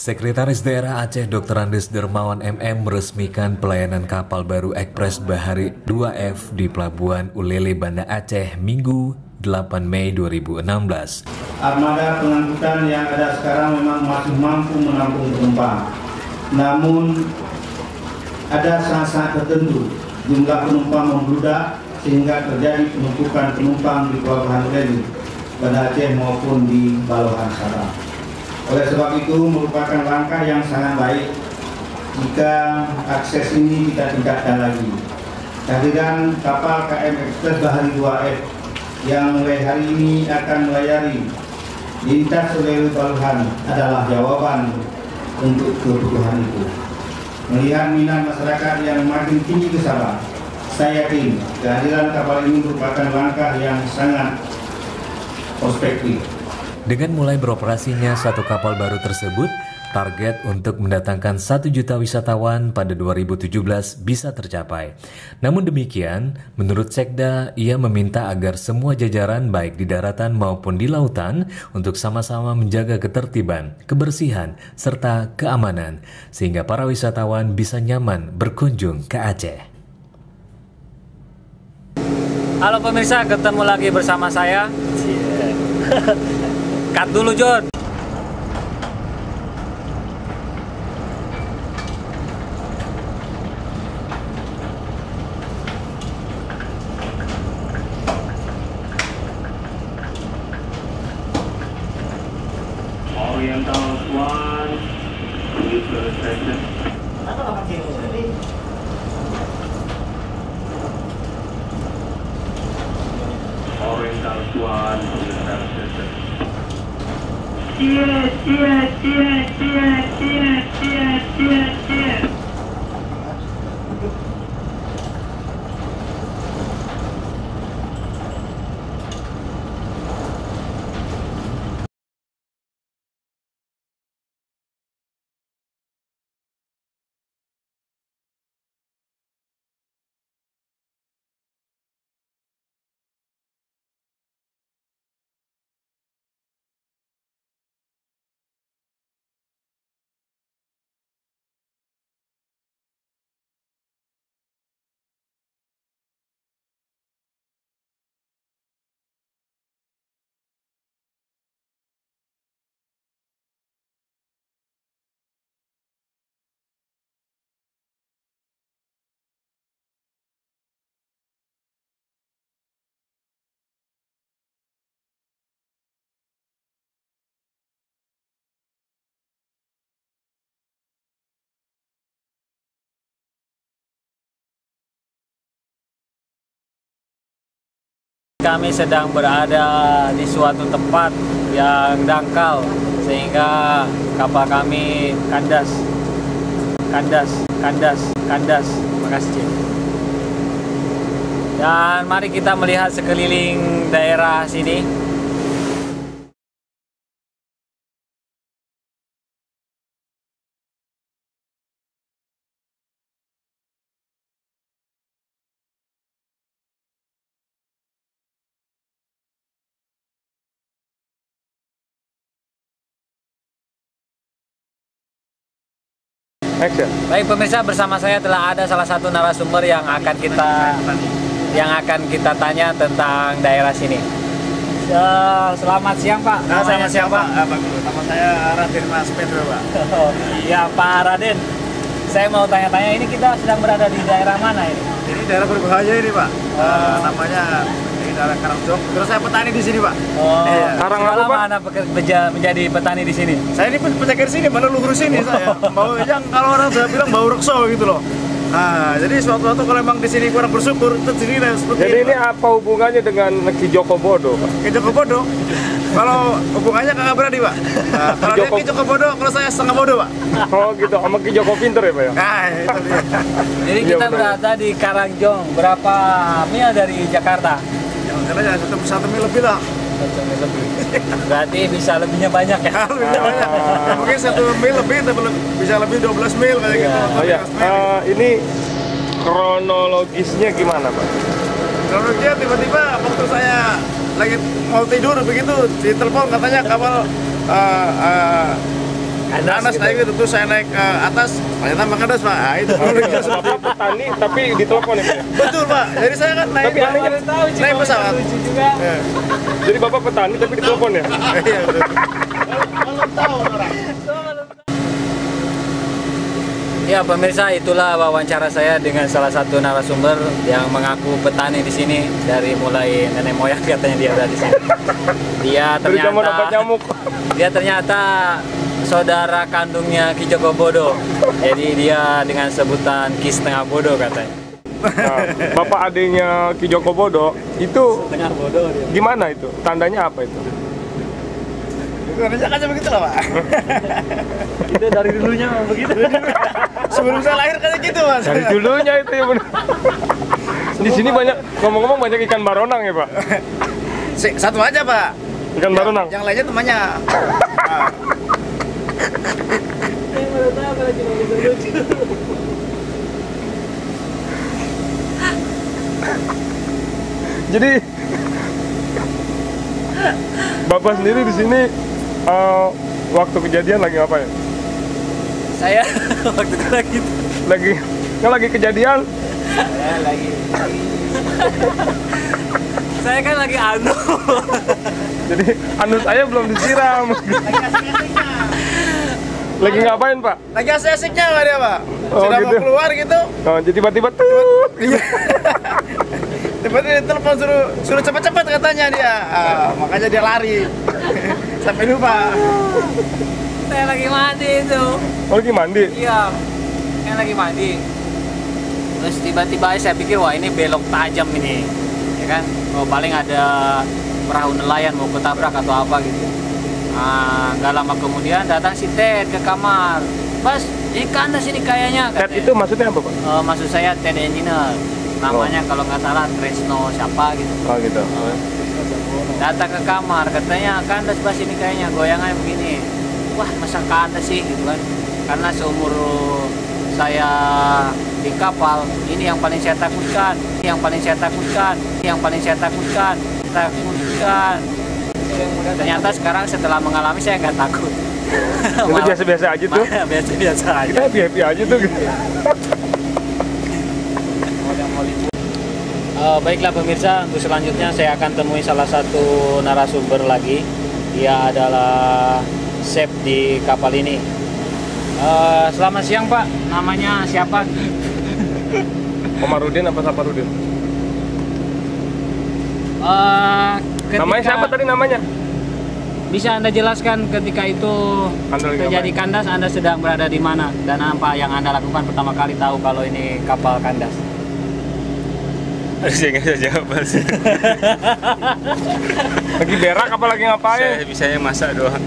Sekretaris Daerah Aceh Dr. Andes Dermawan MM meresmikan pelayanan kapal baru Ekspres Bahari 2F di Pelabuhan Ulele, Banda Aceh, Minggu 8 Mei 2016. Armada pengangkutan yang ada sekarang memang masih mampu menampung penumpang. Namun ada saat-saat tertentu jumlah penumpang membludak sehingga terjadi penumpukan penumpang di Pelabuhan Ulele, Banda Aceh maupun di Balohan Sabah. Oleh sebab itu merupakan langkah yang sangat baik jika akses ini kita tingkatkan lagi. Kehadiran kapal KM Ekspres Bahari 2F yang mulai hari ini akan melayari lintas Ulele Balohan adalah jawaban untuk kebutuhan itu. Melihat minat masyarakat yang makin tinggi ke Sabah, saya yakin kehadiran kapal ini merupakan langkah yang sangat prospektif. Dengan mulai beroperasinya satu kapal baru tersebut, target untuk mendatangkan 1 juta wisatawan pada 2017 bisa tercapai. Namun demikian, menurut Sekda, ia meminta agar semua jajaran baik di daratan maupun di lautan untuk sama-sama menjaga ketertiban, kebersihan, serta keamanan, sehingga para wisatawan bisa nyaman berkunjung ke Aceh. Halo pemirsa, ketemu lagi bersama saya. Cut dulu, John. Oriental Swan, station. Oriental Swan, station. Kami sedang berada di suatu tempat yang dangkal sehingga kapal kami kandas. Makasih, Cik. Dan mari kita melihat sekeliling daerah sini. Action. Baik pemirsa, bersama saya telah ada salah satu narasumber yang akan kita tanya tentang daerah sini. Selamat siang Pak. Selamat siang Pak. Nama saya Raden Mas Pedro Pak. Ya Pak Raden, saya mau tanya-tanya, ini kita sedang berada di daerah mana ini? Ini daerah berbahaya ini Pak. Namanya di daerah Karangjong. Terus saya petani di sini Pak. Iya. Sekarang lama Anda menjadi petani di sini? Saya ini penjaga di sini, mana luhur sini saya. Bau yang kalau orang saya bilang bau rekso gitu loh. Nah, jadi suatu-suatu kalau memang di sini kurang bersyukur, terjadi seperti jadi ini apa hubungannya dengan Ki Joko Bodo, Pak? Ki Joko Bodo? Kalau hubungannya kakak beradi, Pak. Nah, kalau dia Ki Joko Bodo, kalau saya setengah bodoh, Pak. Oh gitu, sama Ki Joko pinter ya, Pak ya? Nah, itu dia. Jadi kita berada di Karangjong, berapa mil dari Jakarta? Yang jelas ya, 1 mil lebih lah. 1 mil lebih. Berarti bisa lebihnya banyak ya? Lebihnya banyak. Mungkin 1 mil lebih, tapi bisa lebih 12 mil kayak gitu. Oh ya, ini kronologisnya gimana, Pak? Kronologisnya tiba-tiba waktu saya lagi mau tidur begitu, ditelepon katanya kapal kandas gitu. naik gitu, terus saya naik ke atas, ternyata Bang Kandas Pak. Ah, itu Bapak petani tapi ditelepon ya Pak ya? betul Pak. Jadi saya kan naik Tapi anehnya naik pesawat. Lucu juga. Eh, Jadi Bapak petani tapi ditelepon ya? Iya betul. Belum tahu orang. Ya pemirsa, itulah wawancara saya dengan salah satu narasumber yang mengaku petani di sini dari mulai nenek moyang katanya dia ada di sini. Dia Dari zaman dapat ternyata nyamuk. dia ternyata saudara kandungnya Ki Joko Bodo. Jadi dia dengan sebutan Ki setengah bodoh katanya. Nah, Bapak adiknya Ki Joko Bodo itu Setengah bodoh dia. gimana itu? Tandanya apa itu? Indonesia kan begitu lah Pak. Itu dari dulunya memang begitu. Sebelum saya lahir kayak gitu Mas. Dari dulunya itu ya benar. Di sini banyak, ngomong-ngomong banyak ikan baronang ya Pak? Satu aja Pak. Ikan baronang? Yang lainnya temannya. Nah, Jadi Bapak sendiri di sini waktu kejadian lagi ngapain? Saya waktu itu Lagi kejadian? saya lagi saya kan lagi anu. Jadi anus saya belum disiram. Lagi ngapain Pak? lagi asik-asiknya Pak dia Pak. Oh, Sudah gitu. mau keluar gitu. Oh, jadi tiba-tiba Tiba-tiba dia telepon suruh cepat-cepat katanya dia. Ah, makanya dia lari. Sampai lupa. Saya lagi mandi itu. oh, lagi mandi. Iya, yang lagi mandi. Terus tiba-tiba saya pikir wah ini belok tajam ini, ya kan? Oh paling ada perahu nelayan mau ketabrak atau apa gitu. Nah, nggak lama kemudian datang si Ted ke kamar. Pas, ini kandas ini kayaknya. Ted itu maksudnya apa Pak? Maksud saya Ted Engineer. Namanya kalau nggak salah Tresno siapa gitu. Oh gitu. Datang ke kamar, katanya kandas pas ini kayaknya goyangannya begini. Wah masa kandas sih gitu kan. Karena seumur saya di kapal, ini yang paling saya takutkan, takutkan. Ternyata sekarang setelah mengalami saya nggak takut. Itu biasa-biasa aja tuh. Biasa-biasa aja. Kita happy aja tuh. Baiklah pemirsa, untuk selanjutnya saya akan temui salah satu narasumber lagi. Dia adalah chef di kapal ini. Selamat siang Pak, namanya siapa? Komarudin apa Saparudin? Namanya siapa tadi namanya? Bisa Anda jelaskan ketika itu Anda lagi terjadi ngapain? kandas, Anda sedang berada di mana dan apa yang Anda lakukan pertama kali tahu kalau ini kapal kandas? Saya nggak bisa jawab sih. Lagi berak apa lagi ngapain? Saya bisanya masak doang.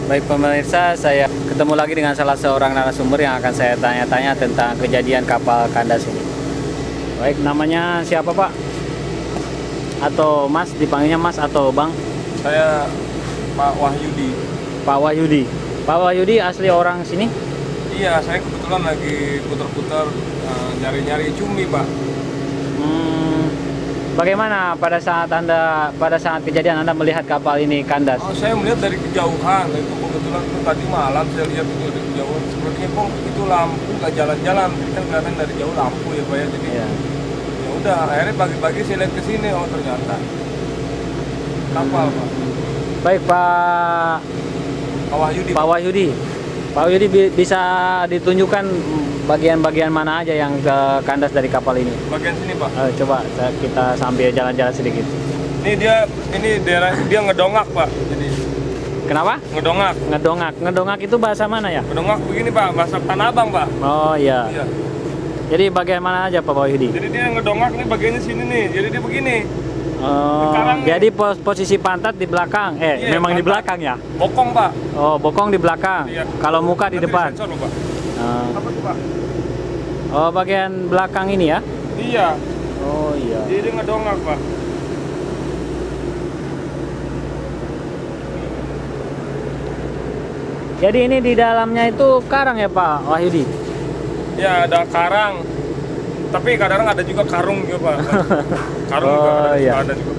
Baik pemirsa, saya ketemu lagi dengan salah seorang narasumber yang akan saya tanya-tanya tentang kejadian kapal kandas ini. Baik, namanya siapa Pak? Atau Mas, dipanggilnya Mas atau Bang? Saya Pak Wahyudi. Pak Wahyudi. Pak Wahyudi asli orang sini? Iya, saya kebetulan lagi putar-putar nyari-nyari cumi, Pak. Bagaimana pada saat kejadian Anda melihat kapal ini kandas? Oh, saya melihat dari kejauhan. Itu kebetulan itu tadi malam saya lihat itu dari kejauhan. Sepertinya kok itu lampu nggak jalan-jalan. Kan kelihatan dari jauh lampu ya, Pak ya. Jadi Ya. ya udah, akhirnya pagi-pagi saya lihat ke sini, oh ternyata kapal, Pak. Baik Pak Wahyudi. Pak Wahyudi. Pak Wahyudi bisa ditunjukkan bagian-bagian mana aja yang kandas dari kapal ini? Bagian sini, Pak. Coba kita sambil jalan-jalan sedikit. Ini daerah dia ngedongak, Pak. Jadi Kenapa? ngedongak. Ngedongak itu bahasa mana ya? Ngedongak begini, Pak, bahasa Tanah Abang, Pak. Oh iya. Iya. Jadi bagian mana aja Pak Wahyudi? Jadi dia ngedongak nih bagiannya sini nih. Jadi dia begini. Oh, Sekarang nih. jadi posisi pantat di belakang. Iya, Memang di pantat. belakang ya? Bokong, Pak. Oh, bokong di belakang. Iya. Kalau muka di Nanti depan. disensor loh, Pak. Oh. Apa tuh, Pak? Oh, bagian belakang ini ya? Iya. Oh iya. Jadi dia ngedongak, Pak. Jadi ini di dalamnya itu karang ya Pak Wahyudi? Ya, ada karang. Tapi kadang ada juga karung juga Pak. Karung juga Oh, iya. ada juga.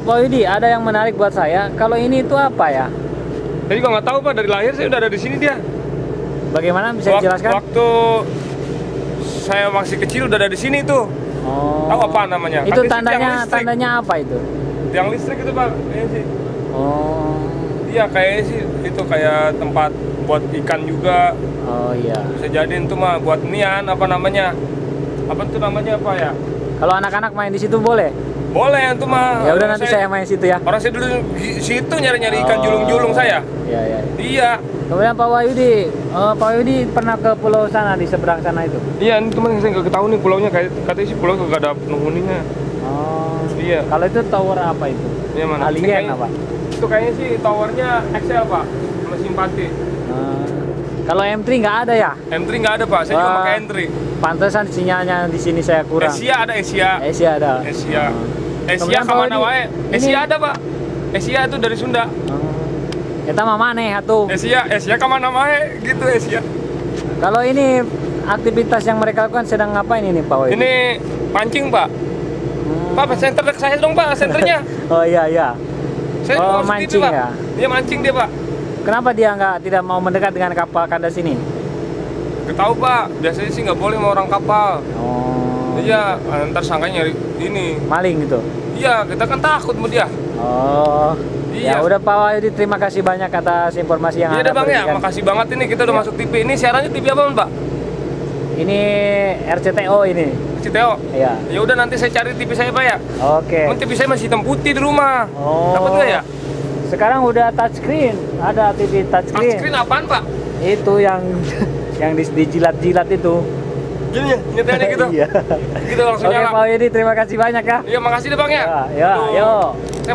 Pak Yudi, ada yang menarik buat saya. Kalau ini itu apa ya? Saya juga nggak tahu Pak, dari lahir saya udah ada di sini dia. Bagaimana bisa dijelaskan? Waktu saya masih kecil udah ada di sini tuh. Oh. Tahu apa namanya? Itu Katanya sih tiang tandanya listrik. tandanya apa itu? Tiang listrik itu Pak, kayaknya sih. Oh. Iya kayaknya sih itu kayak tempat buat ikan juga. Oh iya. Bisa jadiin tuh mah buat nian apa namanya? Apa tuh namanya apa ya? Kalau anak-anak main di situ boleh? Boleh itu mah. Ya udah nanti saya main situ ya. Orang saya dulu di situ nyari-nyari ikan Oh. julung-julung saya. Iya, iya. Iya. Kemudian Pak Wahyudi, Pak Wahyudi pernah ke pulau sana di seberang sana itu? Iya, ini teman saya nggak ketahui nih pulaunya katanya sih pulau nggak ada penghuninya. Oh. Iya. Kalau itu tower apa itu? Iya mana? Ini Alien kayaknya- apa? Itu kayaknya sih towernya XL Pak, sama simpati. Kalau M3 nggak ada ya? M3 nggak ada Pak, saya juga Wah. pakai M3. Pantesan sinyalnya di sini saya kurang. Asia ada Asia. Asia ada. Asia. Asia Kemudian Pak kemana Wahyudi, wae? ini- Asia ada Pak. Asia itu dari Sunda. Kita mah maneh atuh. Asia kemana wae gitu Asia. Kalau ini aktivitas yang mereka lakukan sedang ngapain ini Pak Wahyudi? Ini pancing Pak. Pak, senter dekat saya dong Pak, senternya. Oh iya iya. Saya Oh, mau mancing seperti itu, Pak. ya? Dia mancing dia Pak. Kenapa dia tidak mau mendekat dengan kapal kandas ini? Gak tahu Pak, biasanya sih nggak boleh sama orang kapal. Oh. Iya, ntar sangkanya nyari ini. Maling gitu. Iya, kita kan takut sama dia. Oh. Iya. Ya udah Pak Wahyudi, terima kasih banyak atas informasi yang Iya Anda deh Bang ya, berikan. makasih banget ini kita udah Iya. masuk TV. Ini siarannya TV apa Pak? Ini RCTO ini. Citeo. Iya. Ya udah nanti saya cari TV saya Pak ya. Oke. Emang TV saya masih hitam putih di rumah. Oh. Dapat nggak ya? Sekarang udah touchscreen, ada TV touchscreen. Touchscreen apaan Pak? Itu yang yang dijilat-jilat itu. Gini ya, nyetelnya gitu. Iya. Gitu langsung Oke nyala. Pak Wahyudi, terima kasih banyak ya. Iya makasih deh Bang ya. Ya, Aduh. yuk. Saya